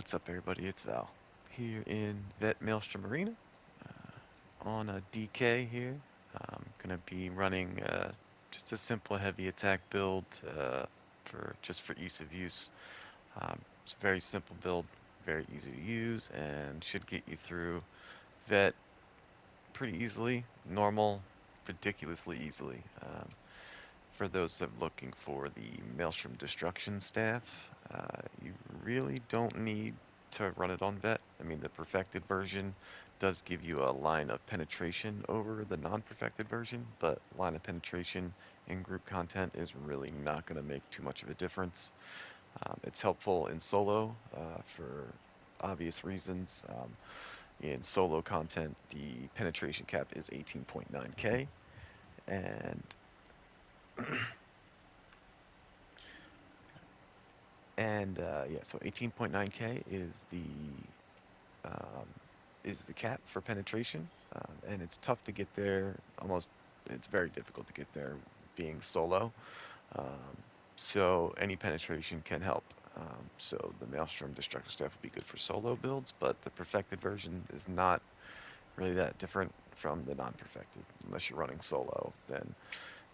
What's up, everybody? It's Val here in Vet Maelstrom Arena on a DK here. I'm gonna be running just a simple heavy attack build for ease of use. It's a very simple build, very easy to use, and should get you through Vet pretty easily. Normal, ridiculously easily. For those that are looking for the Maelstrom Destruction staff, you really don't need to run it on vet. I mean, the perfected version does give you a line of penetration over the non-perfected version, but line of penetration in group content is really not going to make too much of a difference. It's helpful in solo for obvious reasons. In solo content, the penetration cap is 18.9k, and yeah, so 18.9K um, is the cap for penetration, and it's tough to get there. It's very difficult to get there being solo. Um, so any penetration can help. So the Maelstrom Destructor Staff would be good for solo builds, but the perfected version is not really that different from the non-perfected. Unless you're running solo, then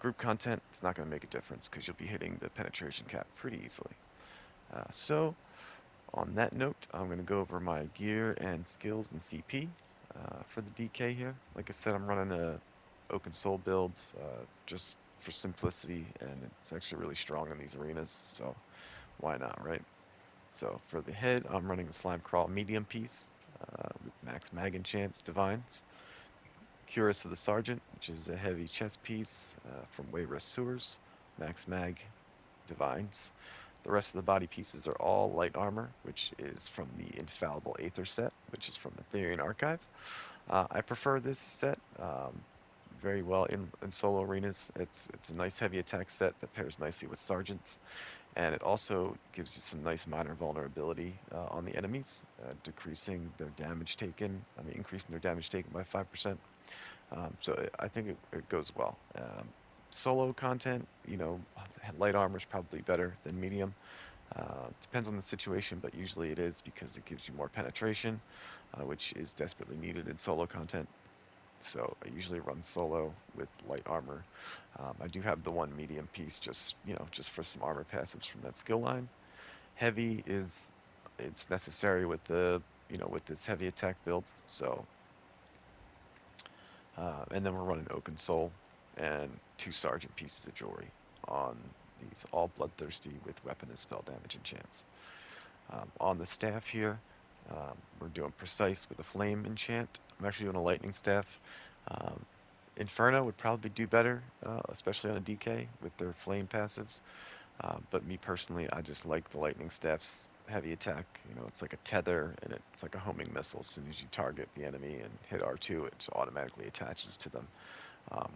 group content, it's not going to make a difference because you'll be hitting the penetration cap pretty easily. So on that note, I'm going to go over my gear and skills and CP for the DK here. Like I said, I'm running a Oaken Soul build just for simplicity, and it's actually really strong in these arenas, so why not, right? So for the head, I'm running the Slime Crawl medium piece with max mag enchants, divines. Curus of the Sergeant, which is a heavy chest piece from Wayrest Sewers, max mag, divines. The rest of the body pieces are all light armor, which is from the Infallible Aether set, which is from the Therian Archive. I prefer this set very well in solo arenas. It's a nice heavy attack set that pairs nicely with Sergeants, and it also gives you some nice minor vulnerability on the enemies, decreasing their damage taken, increasing their damage taken by 5%. So I think it goes well. Solo content, light armor is probably better than medium. Depends on the situation, but usually it is because it gives you more penetration, which is desperately needed in solo content. So I usually run solo with light armor. I do have the one medium piece just for some armor passives from that skill line. Heavy is it's necessary with with this heavy attack build. So and then we're running Oaken Soul and two Sergeant pieces of jewelry on these all bloodthirsty with weapon and spell damage enchants. On the staff here, we're doing Precise with a Flame enchant. I'm actually doing a Lightning staff. Um, Inferno would probably do better, especially on a DK with their Flame passives. But me personally, I just like the Lightning staff's heavy attack. It's like a tether and it's like a homing missile. As soon as you target the enemy and hit R2, it just automatically attaches to them.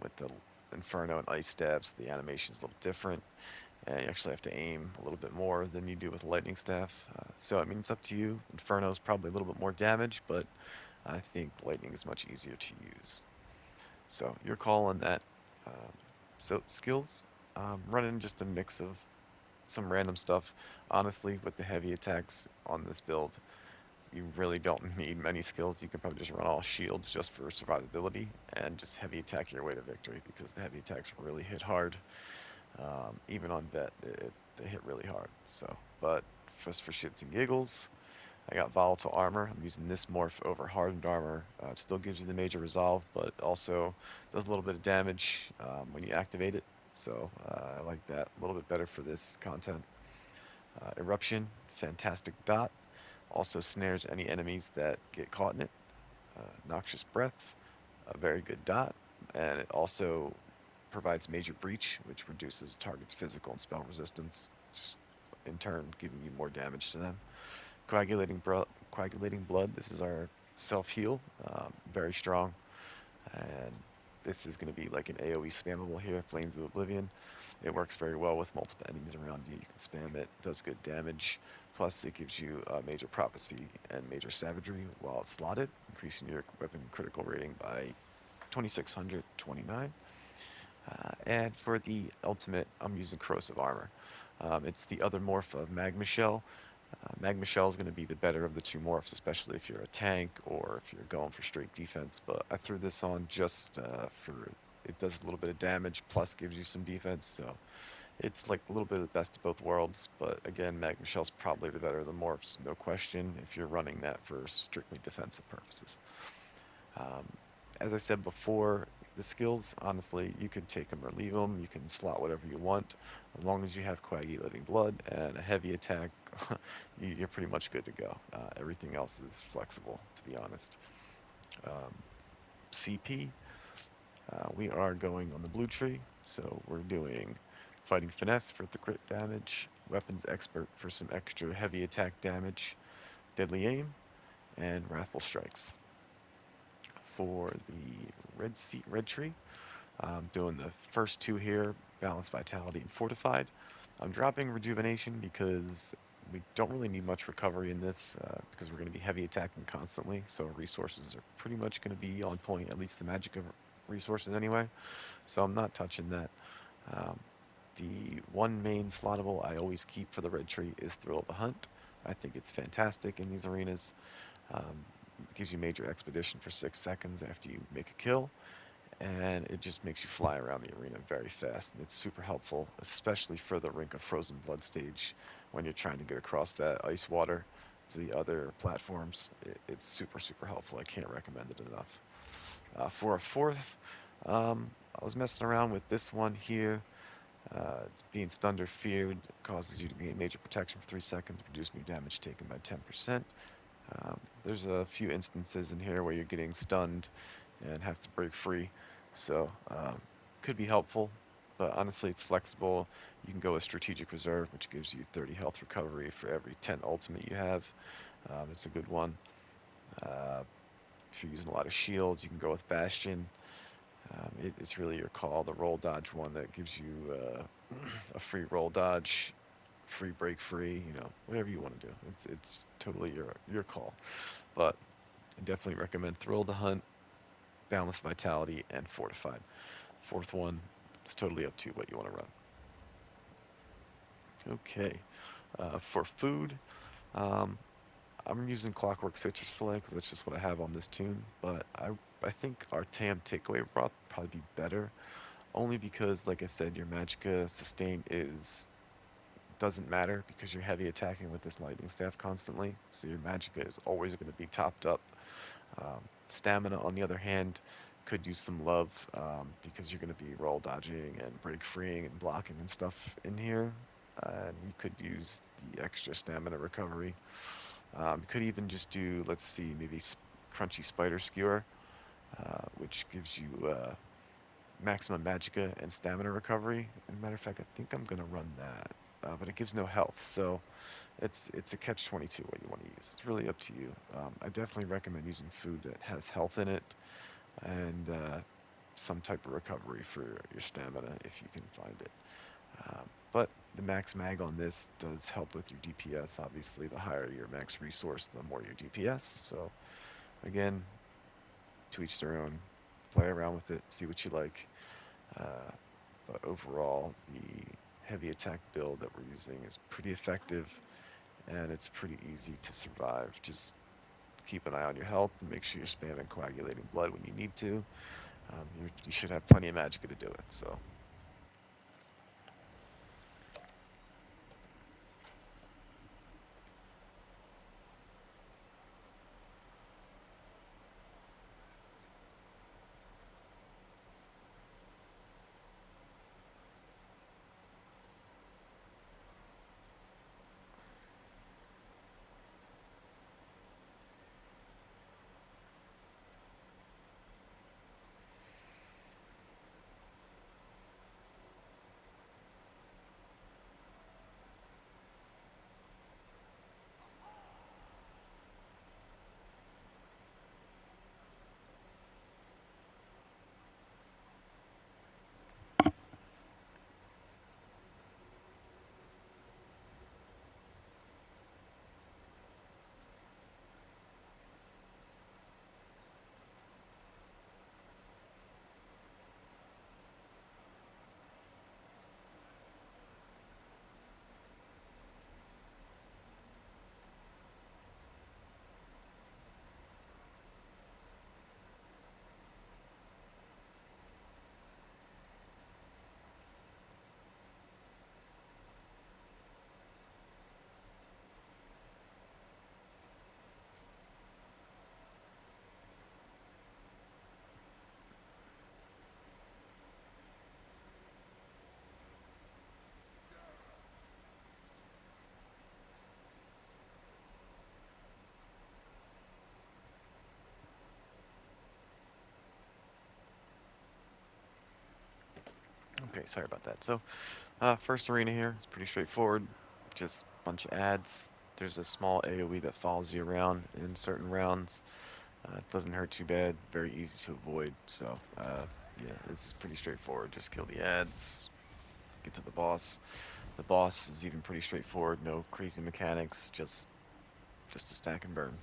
With the Inferno and Ice stabs, the animation's a little different. You actually have to aim a little bit more than you do with a lightning staff. So, I mean, it's up to you. Inferno's probably a little bit more damage, but I think lightning is much easier to use. So, your call on that. Um, so, skills, running just a mix of some random stuff. Honestly, with the heavy attacks on this build, you really don't need many skills. You can probably just run all shields just for survivability and just heavy attack your way to victory because the heavy attacks really hit hard. Even on vet, they hit really hard. So, but just for shits and giggles, I got volatile armor. I'm using this morph over hardened armor. It still gives you the major resolve, but also does a little bit of damage when you activate it. So I like that a little bit better for this content. Eruption, fantastic dot. Also snares any enemies that get caught in it. Noxious breath, a very good dot, and it also provides major breach, which reduces a target's physical and spell resistance, just in turn giving you more damage to them. Coagulating blood. This is our self heal, very strong, and this is going to be like an AOE spammable here. Flames of Oblivion. It works very well with multiple enemies around you. You can spam it. Does good damage. Plus, it gives you major prophecy and major savagery while it's slotted, increasing your weapon critical rating by 2629. And for the ultimate, I'm using Corrosive Armor. It's the other morph of Magma Shell. Magma Shell is going to be the better of the two morphs, especially if you're a tank or if you're going for straight defense. But I threw this on just for it does a little bit of damage plus gives you some defense. So it's like a little bit of the best of both worlds. But again, Magma Shell's probably the better of the morphs, no question, if you're running that for strictly defensive purposes. Um, as I said before, the skills, honestly, you can take them or leave them. You can slot whatever you want. As long as you have coagulating blood and a heavy attack, you're pretty much good to go. Everything else is flexible, to be honest. Um, CP, we are going on the blue tree, so we're doing fighting finesse for the crit damage, weapons expert for some extra heavy attack damage, deadly aim, and wrathful strikes. For the red tree, doing the first two here, Balance, Vitality, and Fortified. I'm dropping Rejuvenation because we don't really need much recovery in this because we're going to be heavy attacking constantly, so our resources are pretty much going to be on point, at least the Magdk resources anyway, so I'm not touching that. Um, the one main slottable I always keep for the red tree is Thrill of the Hunt. I think it's fantastic in these arenas. It gives you major expedition for 6 seconds after you make a kill, and it just makes you fly around the arena very fast. And it's super helpful, especially for the Rink of Frozen Blood stage when you're trying to get across that ice water to the other platforms. It's super, super helpful. I can't recommend it enough. For a fourth, I was messing around with this one here. It's being stunned or feared, causes you to gain major protection for 3 seconds, reduce new damage taken by 10%. There's a few instances in here where you're getting stunned and have to break free, so could be helpful, but honestly it's flexible. You can go with Strategic Reserve, which gives you 30 health recovery for every 10 ultimate you have. It's a good one. Uh, if you're using a lot of shields, you can go with Bastion. It's really your call. The roll dodge one that gives you a free roll dodge, free break free, whatever you want to do. It's totally your call. But I definitely recommend Thrill the Hunt, Balanced Vitality, and Fortified. Fourth one, it's totally up to you what you want to run. Okay, for food, um, I'm using Clockwork Citrus Fillet because that's just what I have on this tune. But I think our Tam takeaway broth would probably be better, only because, like I said, your Magicka sustain doesn't matter because you're heavy attacking with this lightning staff constantly. So your Magicka is always going to be topped up. Stamina, on the other hand, could use some love because you're going to be roll dodging and break freeing and blocking and stuff in here. And you could use the extra stamina recovery. You could even just do, let's see, maybe Crunchy Spider Skewer, which gives you maximum magicka and stamina recovery. As a matter of fact, I think I'm going to run that. But it gives no health, so it's a catch-22 what you want to use. It's really up to you. I definitely recommend using food that has health in it and some type of recovery for your stamina if you can find it. But the max mag on this does help with your DPS. Obviously, the higher your max resource, the more your DPS. So again, to each their own. Play around with it, see what you like. Uh, but overall, the heavy attack build that we're using is pretty effective and it's pretty easy to survive. Just keep an eye on your health and make sure you're spamming coagulating blood when you need to. You should have plenty of magicka to do it. So Okay, sorry about that. So, first arena here is pretty straightforward. Just a bunch of ads. There's a small AoE that follows you around in certain rounds. It doesn't hurt too bad. Very easy to avoid. So, yeah, this is pretty straightforward. Just kill the ads, get to the boss. The boss is even pretty straightforward. No crazy mechanics. Just a stack and burn.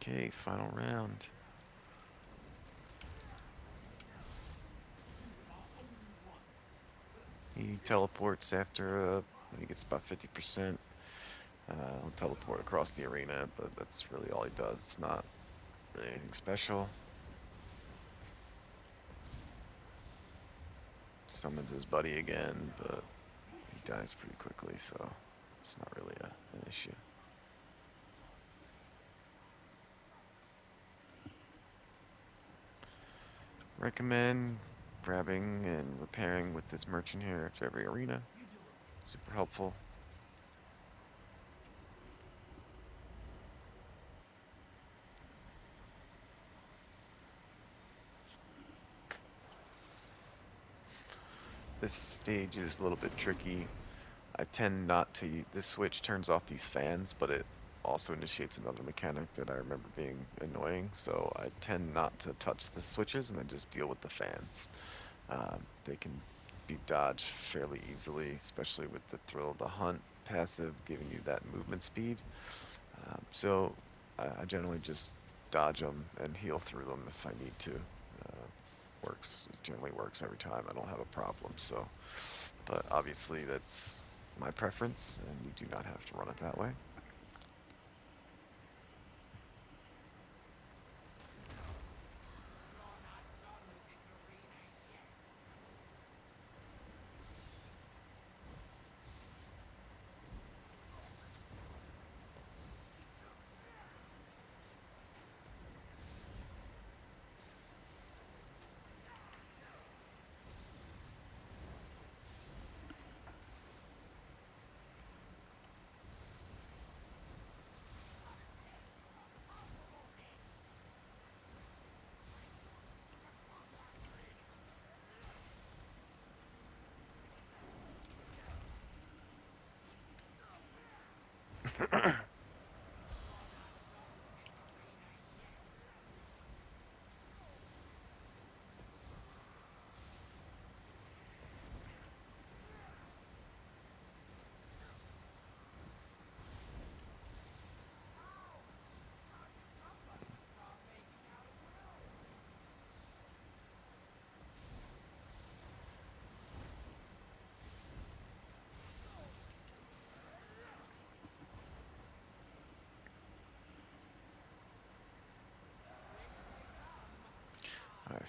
Okay, final round. He teleports after when he gets about 50%. He'll teleport across the arena, but that's really all he does. It's not really anything special. Summons his buddy again, but he dies pretty quickly, so it's not really an issue. Recommend grabbing and repairing with this merchant here after every arena. Super helpful. This stage is a little bit tricky. I tend not to. This switch turns off these fans, but it also initiates another mechanic that I remember being annoying. So I tend not to touch the switches and I just deal with the fans. They can be dodged fairly easily, especially with the Thrill of the Hunt passive giving you that movement speed. So I generally just dodge them and heal through them if I need to. It generally works every time. I don't have a problem. So, but obviously that's my preference, and you do not have to run it that way.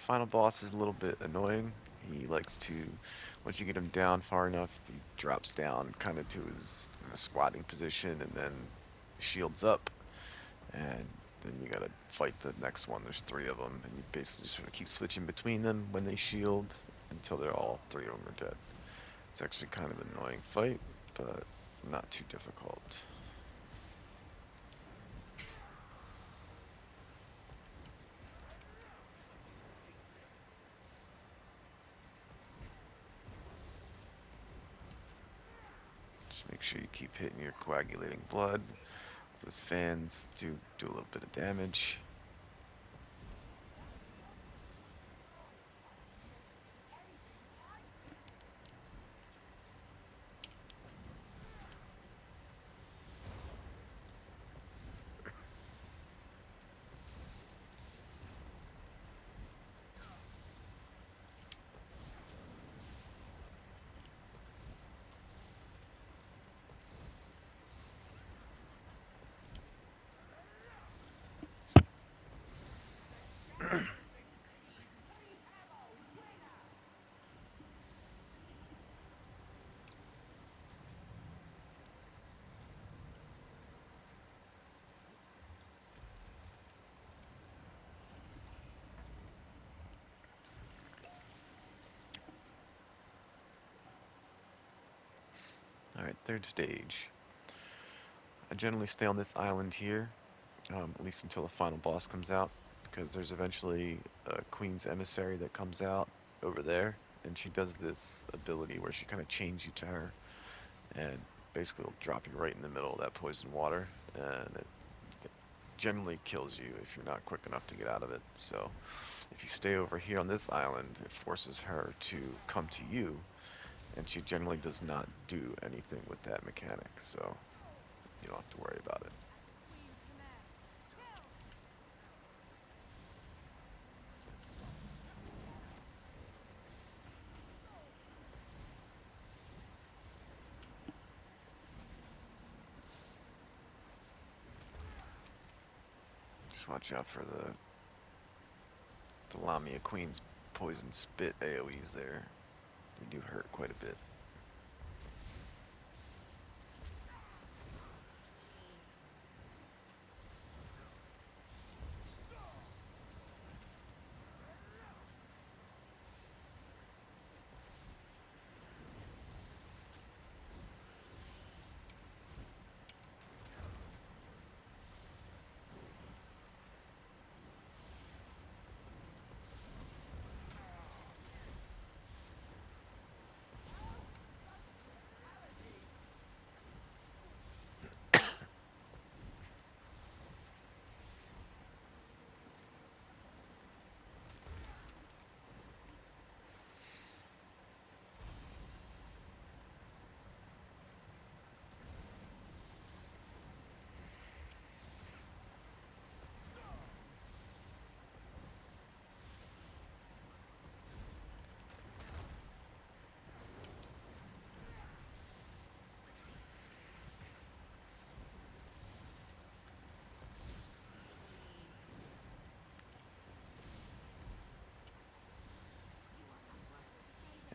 Final boss is a little bit annoying. He likes to, once you get him down far enough, he drops down kind of to his squatting position and then shields up. And then you gotta fight the next one. There's three of them, and you basically just sort of keep switching between them when they shield until they're all three of them are dead. It's actually kind of an annoying fight, but not too difficult. Just make sure you keep hitting your coagulating blood. Those fans do a little bit of damage. Alright, third stage. I generally stay on this island here, at least until the final boss comes out, because there's eventually a Queen's Emissary that comes out over there, and she does this ability where she kind of chains you to her, and basically will drop you right in the middle of that poison water, and it generally kills you if you're not quick enough to get out of it. So if you stay over here on this island, it forces her to come to you, and she generally does not do anything with that mechanic, so you don't have to worry about it. Just watch out for the Lamia Queen's poison spit AoEs there. They do hurt quite a bit.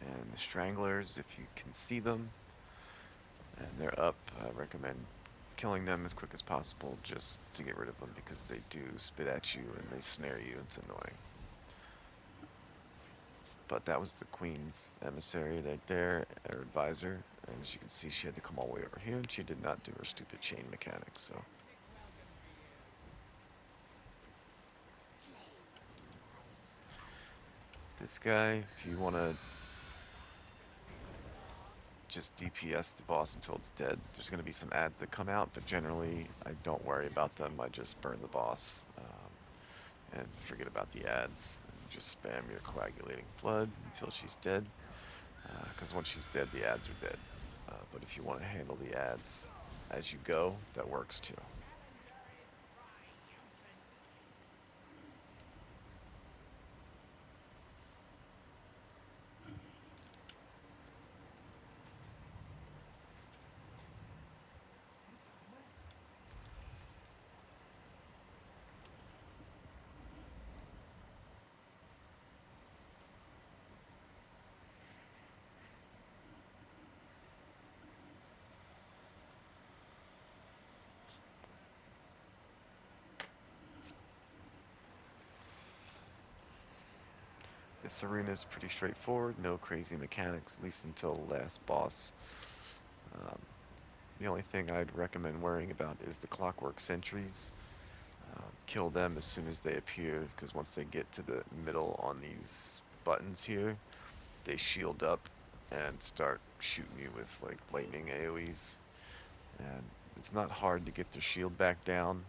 And the Stranglers, if you can see them and they're up, I recommend killing them as quick as possible just to get rid of them because they do spit at you and they snare you. It's annoying. But that was the Queen's Emissary right there, her advisor. And as you can see, she had to come all the way over here and she did not do her stupid chain mechanic, so. This guy, if you want to just DPS the boss until it's dead, there's going to be some ads that come out, but generally I don't worry about them. I just burn the boss and forget about the ads. And just spam your coagulating blood until she's dead, because once she's dead, the ads are dead. But if you want to handle the ads as you go, that works too. This arena is pretty straightforward, no crazy mechanics, at least until the last boss. Um, the only thing I'd recommend worrying about is the clockwork sentries. Kill them as soon as they appear, because once they get to the middle on these buttons here, they shield up and start shooting you with like lightning AoEs. And it's not hard to get their shield back down,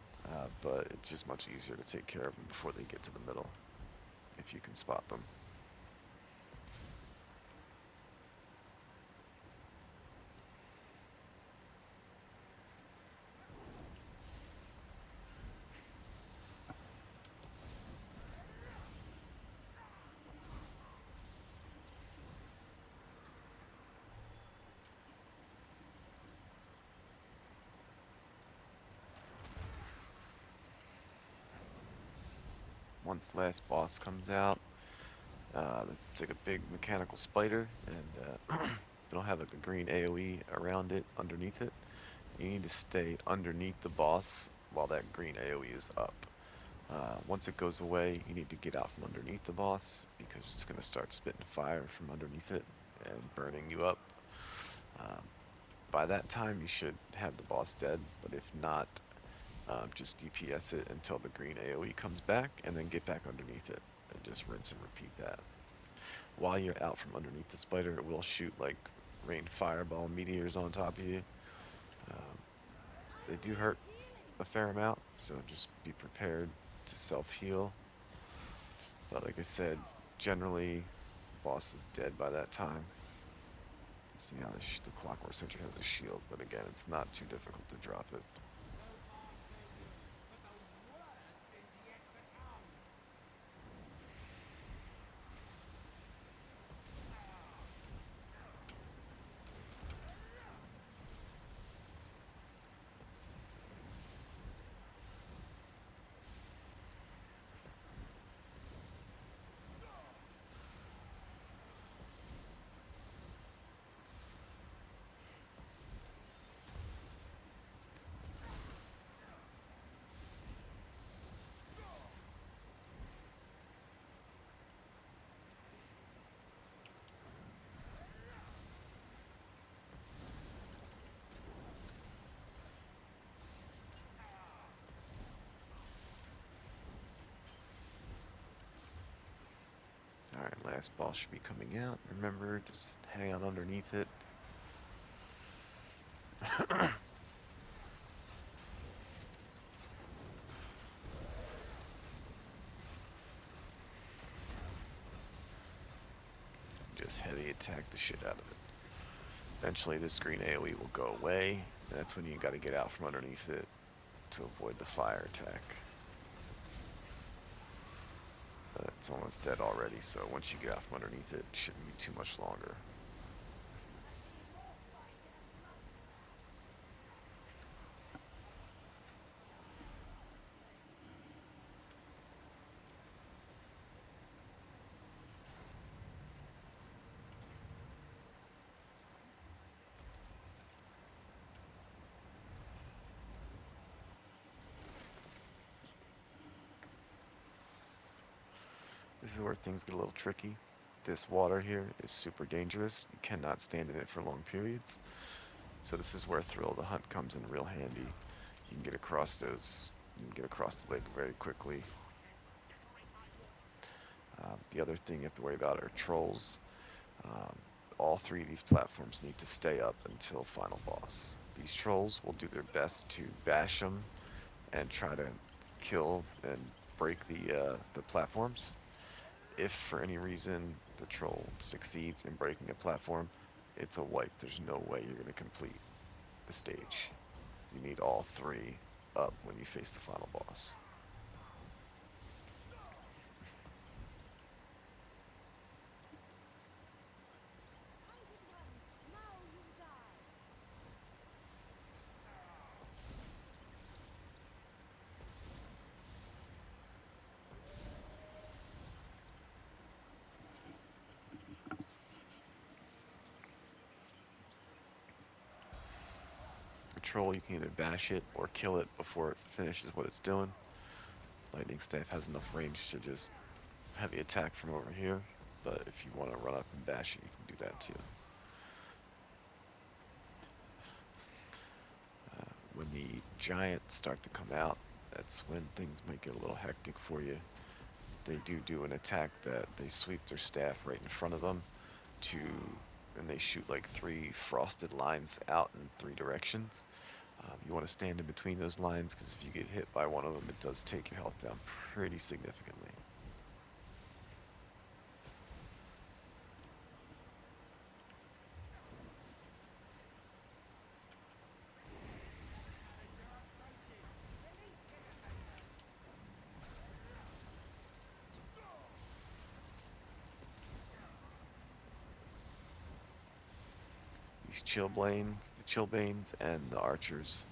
but it's just much easier to take care of them before they get to the middle, if you can spot them. Once the last boss comes out, it's like a big mechanical spider, and it'll have like a green AoE around it, underneath it. You need to stay underneath the boss while that green AoE is up. Once it goes away, you need to get out from underneath the boss because it's going to start spitting fire from underneath it and burning you up. Um, by that time, you should have the boss dead, but if not, just DPS it until the green AoE comes back and then get back underneath it and just rinse and repeat that. While you're out from underneath the spider, it will shoot like rain fireball meteors on top of you. Um, they do hurt a fair amount, so just be prepared to self-heal. But like I said, generally, the boss is dead by that time. See how the Clockwork Sentry has a shield, but again, it's not too difficult to drop it. Alright, last boss should be coming out. Remember, just hang out underneath it. Just heavy attack the shit out of it. Eventually, this green AoE will go away. And that's when you gotta get out from underneath it to avoid the fire attack. But it's almost dead already, so once you get out from underneath it, it shouldn't be too much longer. This is where things get a little tricky. This water here is super dangerous. You cannot stand in it for long periods. So this is where Thrill of the Hunt comes in real handy. You can get across the lake very quickly. The other thing you have to worry about are trolls. Um, all three of these platforms need to stay up until final boss. These trolls will do their best to bash them and try to kill and break the platforms. If for any reason the troll succeeds in breaking a platform, it's a wipe. There's no way you're going to complete the stage. You need all three up when you face the final boss. The troll, you can either bash it or kill it before it finishes what it's doing. Lightning Staff has enough range to just heavy attack from over here. but if you want to run up and bash it, you can do that too. When the giants start to come out, that's when things might get a little hectic for you. They do an attack that they sweep their staff right in front of them to, and they shoot like 3 frosted lines out in 3 directions. You want to stand in between those lines because if you get hit by one of them, it does take your health down pretty significantly. These chillbanes and the archers,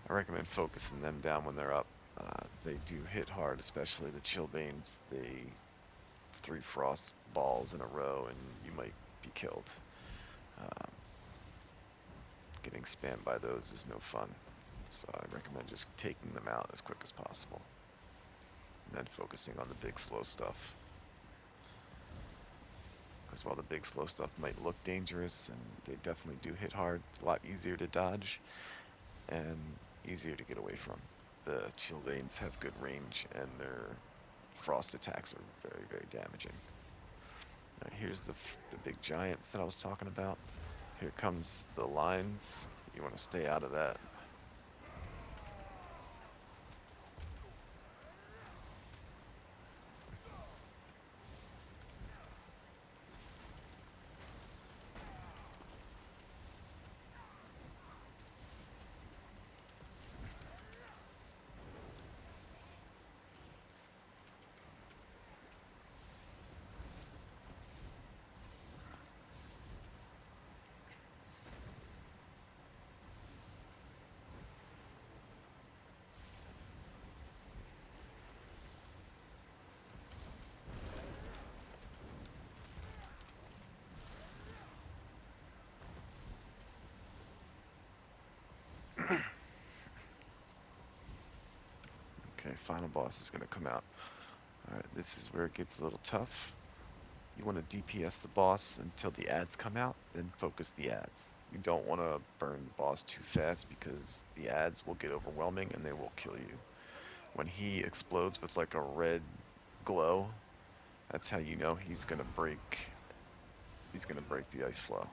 I recommend focusing them down when they're up. They do hit hard, especially the chillbanes. They 3 frost balls in a row and you might be killed. Um, Getting spammed by those is no fun. So I recommend just taking them out as quick as possible. And then focusing on the big slow stuff. Because while the big slow stuff might look dangerous, and they definitely do hit hard, it's a lot easier to dodge and easier to get away from. The chillbanes have good range and their frost attacks are very, very damaging. All right, here's the big giants that I was talking about. Here comes the lines. You want to stay out of that. Okay, final boss is going to come out. Alright, this is where it gets a little tough. You want to DPS the boss until the ads come out, then focus the ads. You don't want to burn the boss too fast because the ads will get overwhelming and they will kill you. When he explodes with like a red glow, that's how you know he's gonna break the ice flow.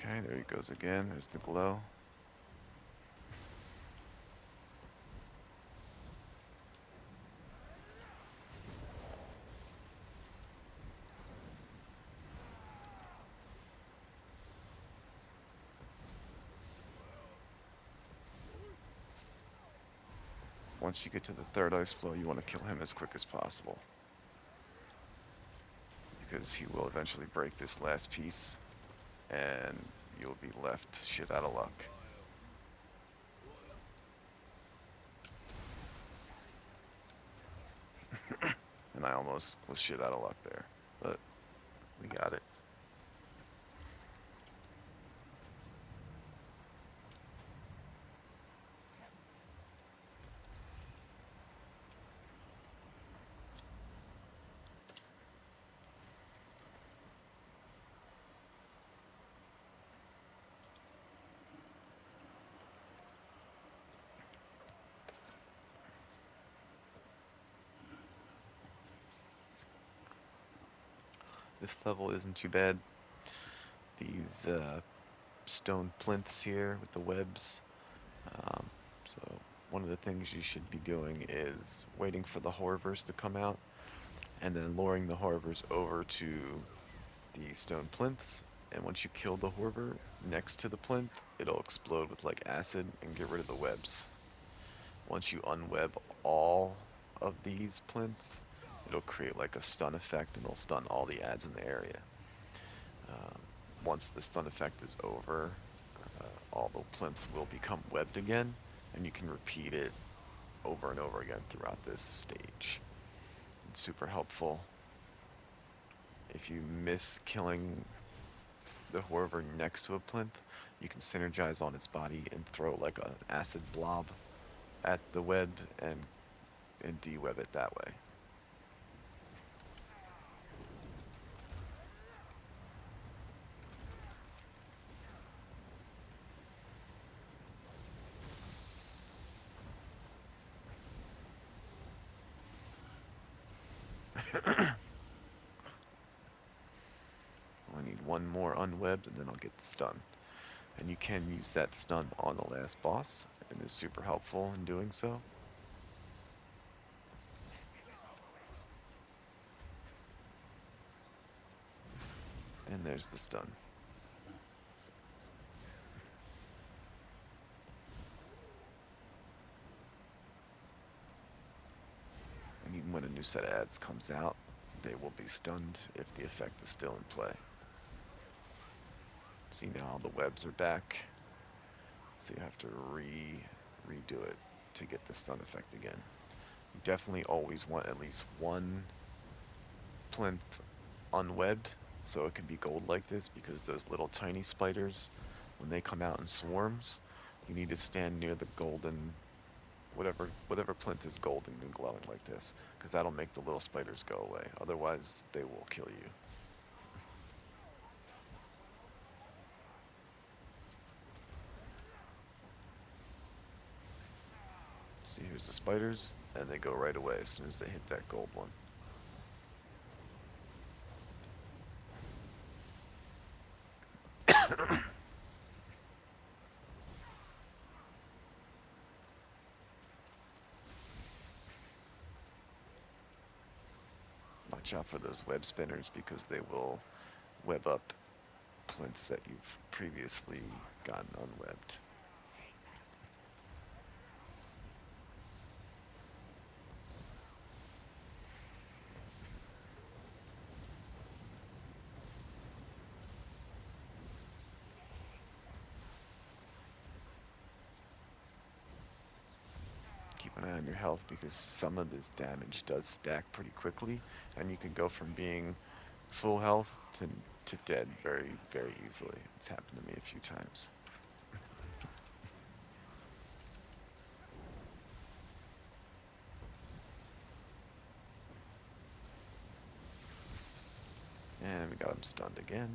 Okay, there he goes again. There's the glow. Once you get to the 3rd ice flow, you want to kill him as quick as possible. Because he will eventually break this last piece, and you'll be left shit out of luck. And I almost was shit out of luck there, but we got it. This level isn't too bad. These stone plinths here with the webs. So one of the things you should be doing is waiting for the Horvers to come out and then luring the Horvers over to the stone plinths. And once you kill the Horver next to the plinth, it'll explode with like acid and get rid of the webs. Once you unweb all of these plinths, it'll create like a stun effect and it'll stun all the ads in the area. Um, Once the stun effect is over, all the plinths will become webbed again, and you can repeat it over and over again throughout this stage. It's super helpful. If you miss killing the whoever next to a plinth, you can synergize on its body and throw like an acid blob at the web and de-web it that way. I need one more unwebbed and then I'll get the stun. And you can use that stun on the last boss, and is super helpful in doing so. And there's the stun. And even when a new set of ads comes out, they will be stunned if the effect is still in play. See, now all the webs are back, so you have to redo it to get the stun effect again. You definitely always want at least one plinth unwebbed, so it can be gold like this, because those little tiny spiders, when they come out in swarms, you need to stand near the golden, whatever plinth is golden and glowing like this, because that'll make the little spiders go away. Otherwise, they will kill you. See, here's the spiders, and they go right away as soon as they hit that gold one. Watch out for those web spinners, because they will web up plinths that you've previously gotten unwebbed. Keep an eye on your health, because some of this damage does stack pretty quickly, and you can go from being full health to dead very, very easily. It's happened to me a few times. And we got him stunned again.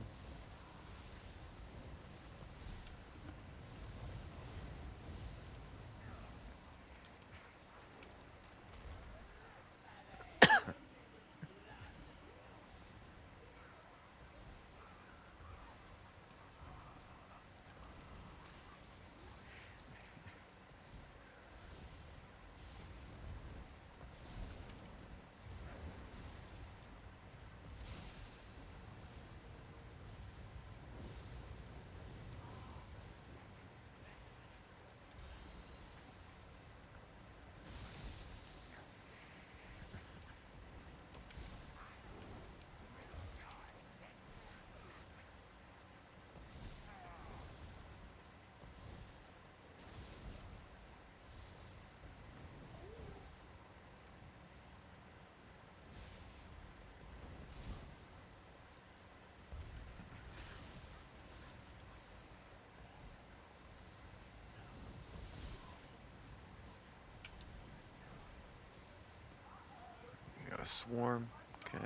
We got a swarm. Okay.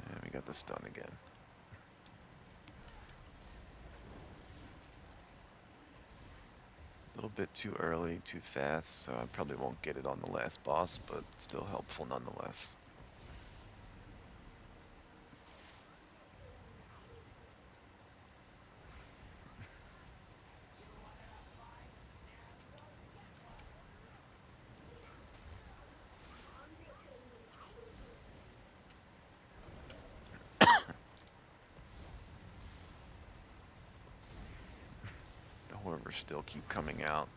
And we got the stun again. A little bit too early, too fast, so I probably won't get it on the last boss, but still helpful nonetheless. numbers still keep coming out.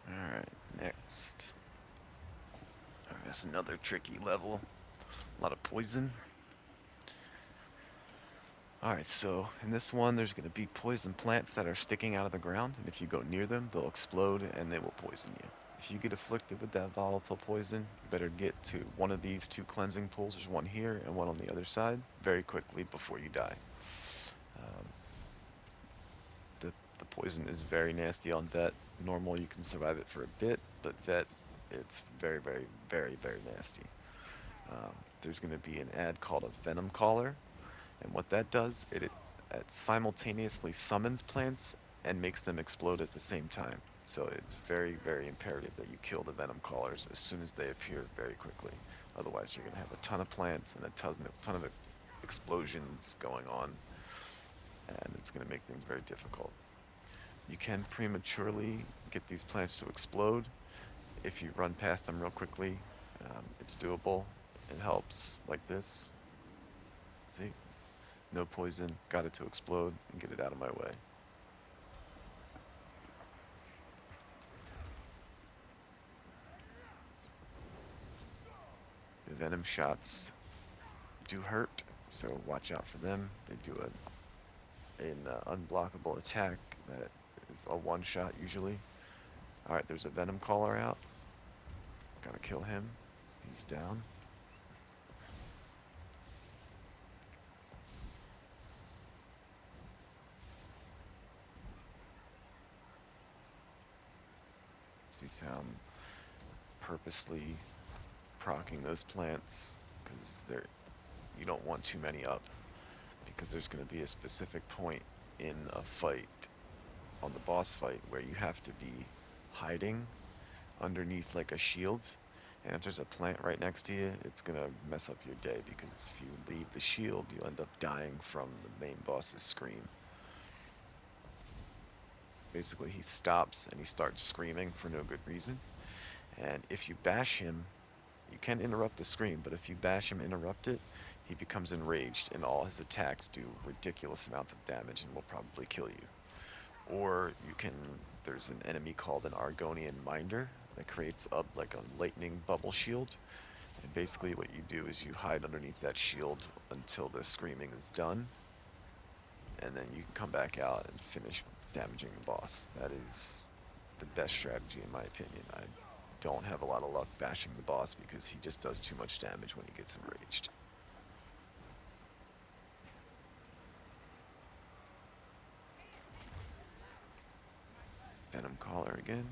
Alright, next. Alright, that's another tricky level. A lot of poison. Alright, so in this one, there's going to be poison plants that are sticking out of the ground, and if you go near them, they'll explode and they will poison you. If you get afflicted with that volatile poison, you better get to one of these 2 cleansing pools. There's one here and one on the other side very quickly before you die. Um, the poison is very nasty on vet. Normal, you can survive it for a bit, but vet, it's very, very, very, very nasty. There's going to be an ad called a venom collar, and what that does, it simultaneously summons plants and makes them explode at the same time. So it's very, very imperative that you kill the venom collars as soon as they appear very quickly. Otherwise, you're going to have a ton of plants and a ton of explosions going on, and it's going to make things very difficult. You can prematurely get these plants to explode if you run past them real quickly. It's doable. It helps like this. See? No poison. Got it to explode and get it out of my way. The venom shots do hurt, so watch out for them. They do an unblockable attack that is a one-shot usually. Alright, there's a venom caller out. Gotta kill him. He's down. See how I'm purposely proccing those plants because you don't want too many up, because there's going to be a specific point in a fight, on the boss fight, where you have to be hiding underneath like a shield, and if there's a plant right next to you, it's going to mess up your day, because if you leave the shield, you end up dying from the main boss's scream. Basically, he stops and he starts screaming for no good reason, and if you bash him, you can interrupt the scream, but if you bash him, interrupt it, he becomes enraged and all his attacks do ridiculous amounts of damage and will probably kill you. Or there's an enemy called an Argonian Minder that creates like a lightning bubble shield. And basically what you do is you hide underneath that shield until the screaming is done. And then you can come back out and finish damaging the boss. That is the best strategy in my opinion. I don't have a lot of luck bashing the boss because he just does too much damage when he gets enraged. Venom collar again.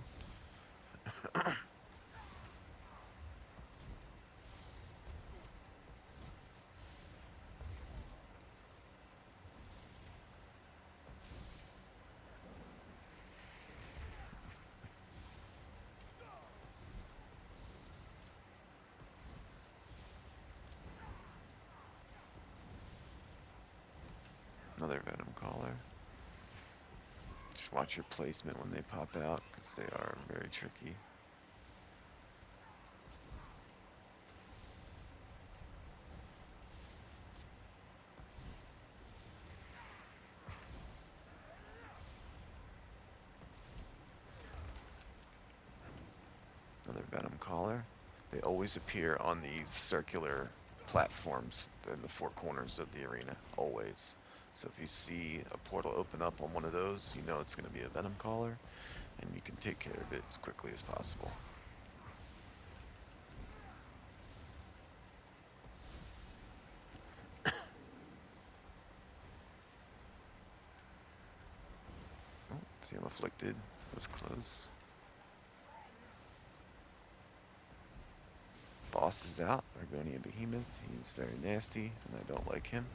Another venom collar. Just watch your placement when they pop out, because they are very tricky. Another venom collar. They always appear on these circular platforms in the 4 corners of the arena, always. So if you see a portal open up on one of those, you know it's going to be a venom collar, and you can take care of it as quickly as possible. Oh, see, I'm afflicted. That was close. Boss is out. Argonian Behemoth. He's very nasty, and I don't like him.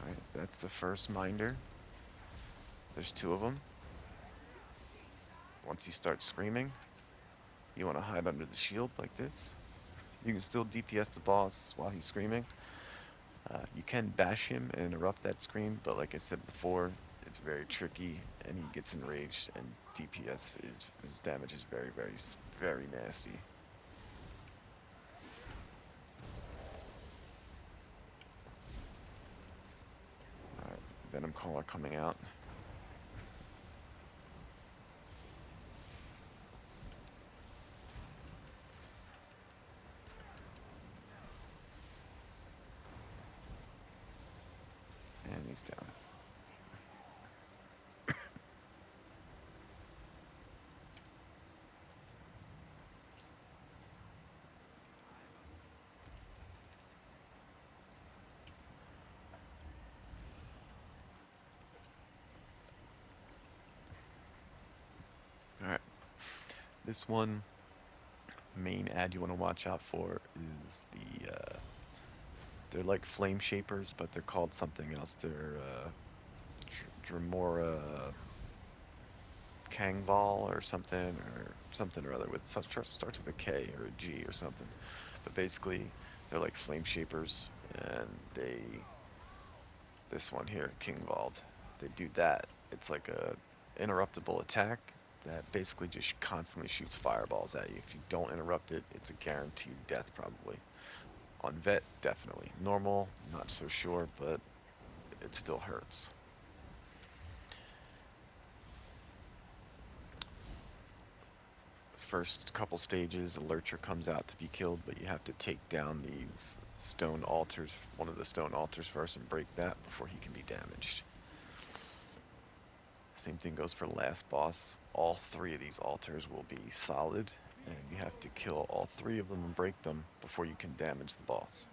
Alright, that's the first minder. There's two of them. Once he starts screaming, you want to hide under the shield like this. You can still DPS the boss while he's screaming. You can bash him and interrupt that scream, but like I said before, it's very tricky, and he gets enraged, and DPS his damage is very, very, very nasty. Alright, Venom Caller coming out. And he's down. Alright. This one main ad you want to watch out for is they're like flame shapers, but they're called something else. They're Dremora Kangval or something or other with starts with a K or a G or something. But basically, they're like flame shapers, and this one here, Kingvald, they do that. It's like a interruptible attack that basically just constantly shoots fireballs at you. If you don't interrupt it, it's a guaranteed death probably. On vet, definitely. Normal, not so sure, but it still hurts. First couple stages, a lurcher comes out to be killed, but you have to take down these stone altars, one of the stone altars first, and break that before he can be damaged. Same thing goes for last boss. All three of these altars will be solid, and you have to kill all three of them and break them before you can damage the boss.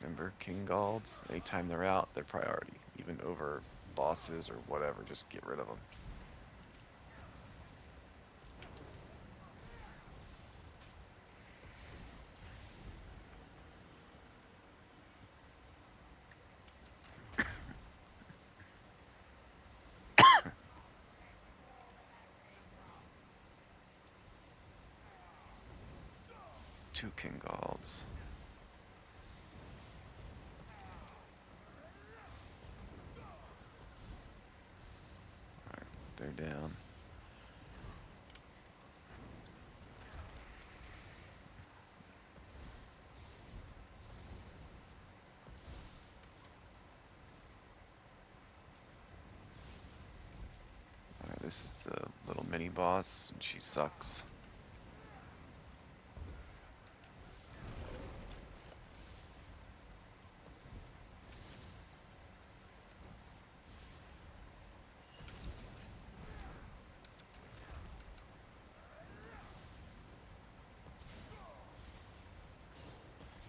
Remember, King Galds, anytime they're out, they're priority. Even over bosses or whatever, just get rid of them. Two King Galds. Alright, they're down. Alright, this is the little mini boss, and she sucks.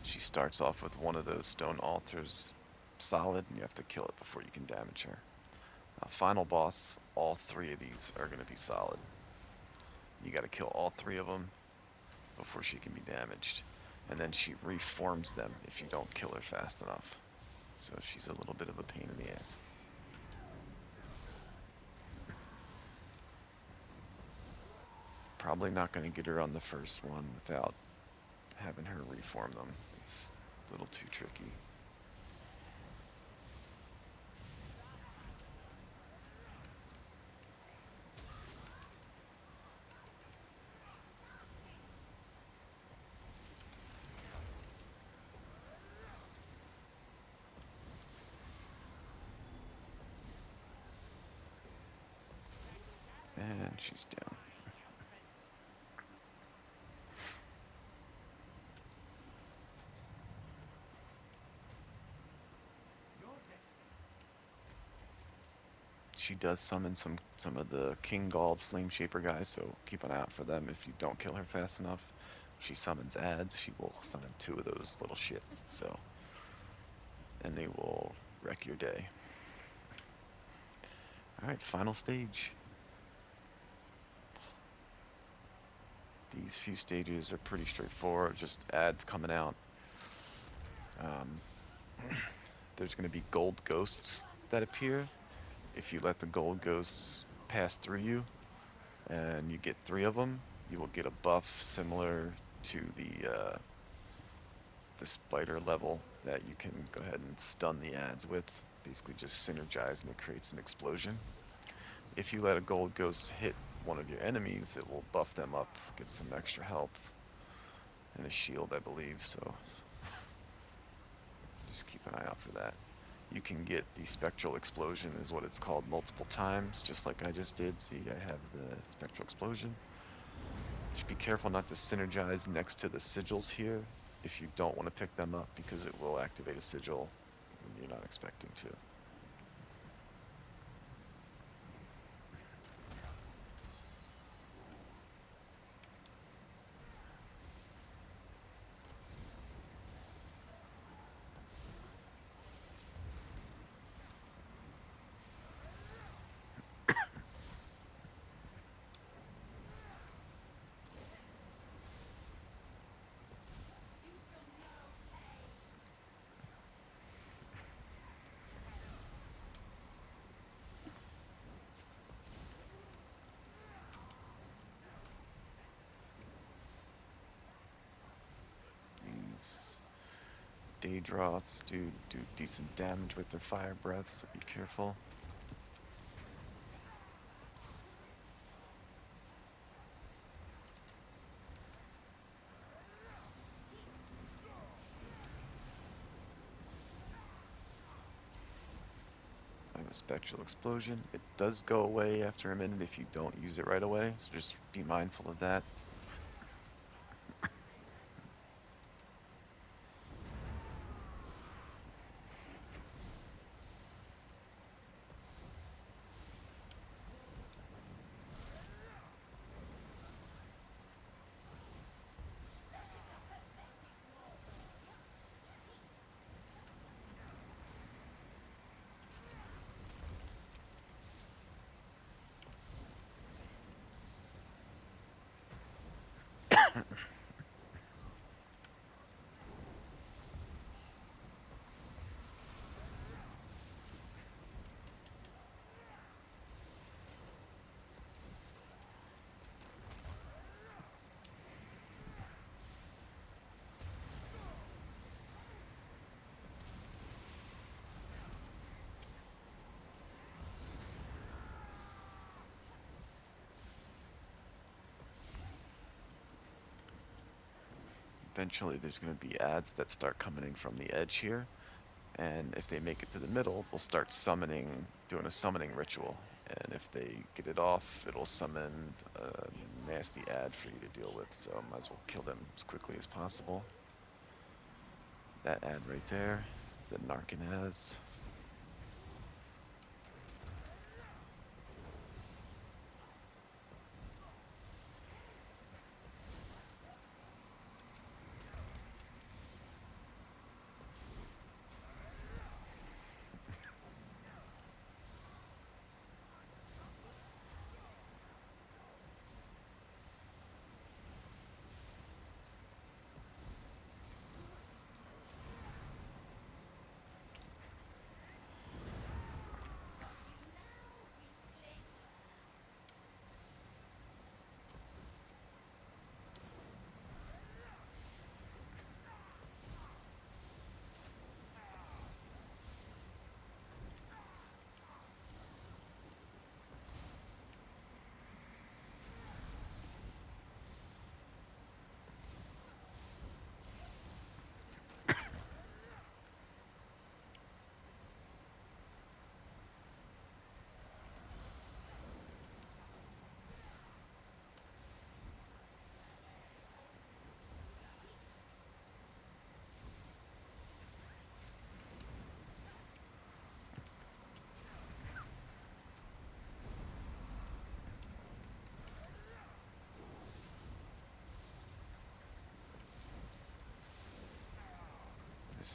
She starts off with one of those stone altars solid, and you have to kill it before you can damage her. Final boss, all three of these are going to be solid. You got to kill all three of them before she can be damaged. And then she reforms them if you don't kill her fast enough. So she's a little bit of a pain in the ass. Probably not going to get her on the first one without having her reform them. It's a little too tricky. And she's down. She does summon some of the King Gald Flame Shaper guys, so keep an eye out for them if you don't kill her fast enough. She summons ads, she will summon two of those little shits, so, and they will wreck your day. Alright, final stage. These few stages are pretty straightforward, just ads coming out. There's going to be gold ghosts that appear. If you let the gold ghosts pass through you, and you get 3 of them, you will get a buff similar to the spider level that you can go ahead and stun the ads with. Basically just synergize and it creates an explosion. If you let a gold ghost hit one of your enemies, it will buff them up, give some extra health, and a shield, I believe, so just keep an eye out for that. You can get the spectral explosion, is what it's called, multiple times, just like I just did. See, I have the spectral explosion. Just be careful not to synergize next to the sigils here if you don't want to pick them up, because it will activate a sigil when you're not expecting to. These Daedroths do decent damage with their fire breath, so be careful. I have a spectral explosion. It does go away after a minute if you don't use it right away, so just be mindful of that. Eventually there's going to be ads that start coming from the edge here, and if they make it to the middle, they'll start summoning, doing a summoning ritual, and if they get it off, it'll summon a nasty ad for you to deal with, so might as well kill them as quickly as possible. That ad right there, the Narcan has.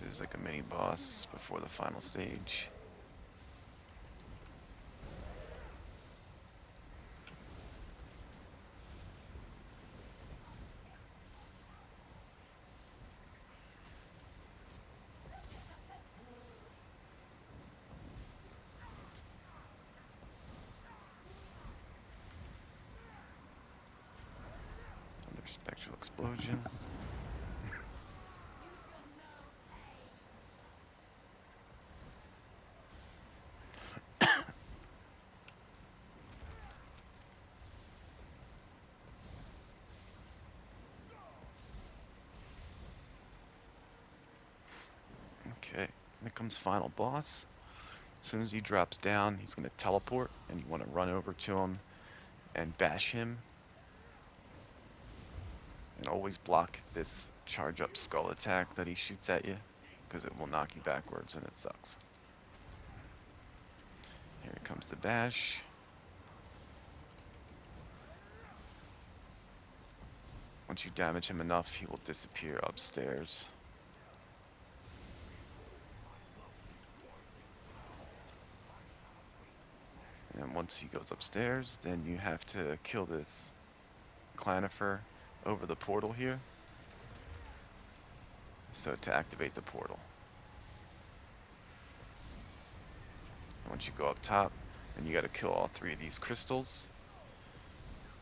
This is like a mini boss before the final stage. Another spectral explosion. Okay, here comes final boss. As soon as he drops down, he's going to teleport, and you want to run over to him and bash him. And always block this charge up skull attack that he shoots at you, because it will knock you backwards and it sucks. Here comes the bash. Once you damage him enough, he will disappear upstairs. And once he goes upstairs, then you have to kill this Clanifer over the portal here. So to activate the portal. Once you go up top, then you got to kill all 3 of these crystals.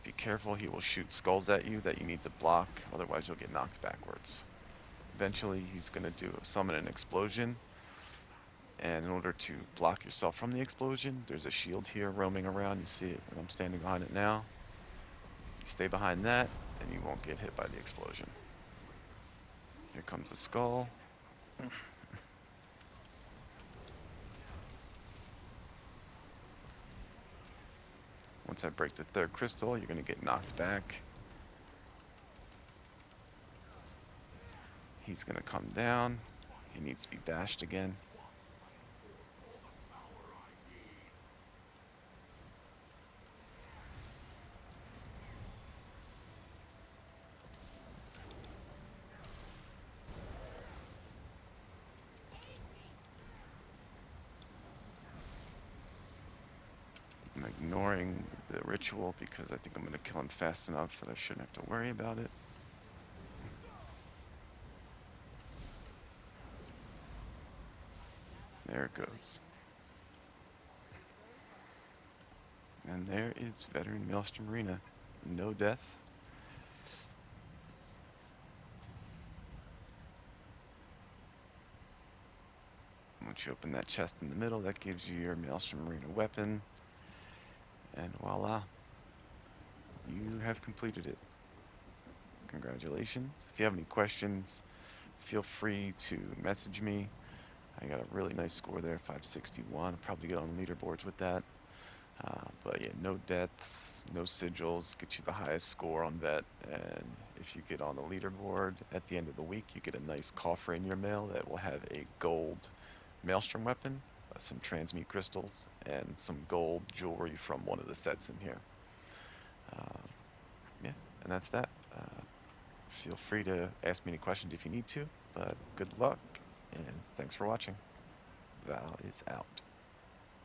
Be careful, he will shoot skulls at you that you need to block, otherwise you'll get knocked backwards. Eventually he's going to summon an explosion, and in order to block yourself from the explosion, there's a shield here roaming around. You see it, and I'm standing behind it now. You stay behind that, and you won't get hit by the explosion. Here comes the skull. Once I break the 3rd crystal, you're going to get knocked back. He's going to come down. He needs to be bashed again. I'm ignoring the ritual because I think I'm going to kill him fast enough that I shouldn't have to worry about it. There it goes. And there is Veteran Maelstrom Arena. No death. Once you open that chest in the middle, that gives you your Maelstrom Arena weapon. And voila. You have completed it. Congratulations. If you have any questions, feel free to message me. I got a really nice score there, 561. I'll probably get on leaderboards with that. But yeah, no deaths, no sigils, get you the highest score on vet. And if you get on the leaderboard at the end of the week, you get a nice coffer in your mail that will have a gold Maelstrom weapon, some transmute crystals, and some gold jewelry from one of the sets in here. Yeah, and that's that. Feel free to ask me any questions if you need to, but good luck, and thanks for watching. Val is out.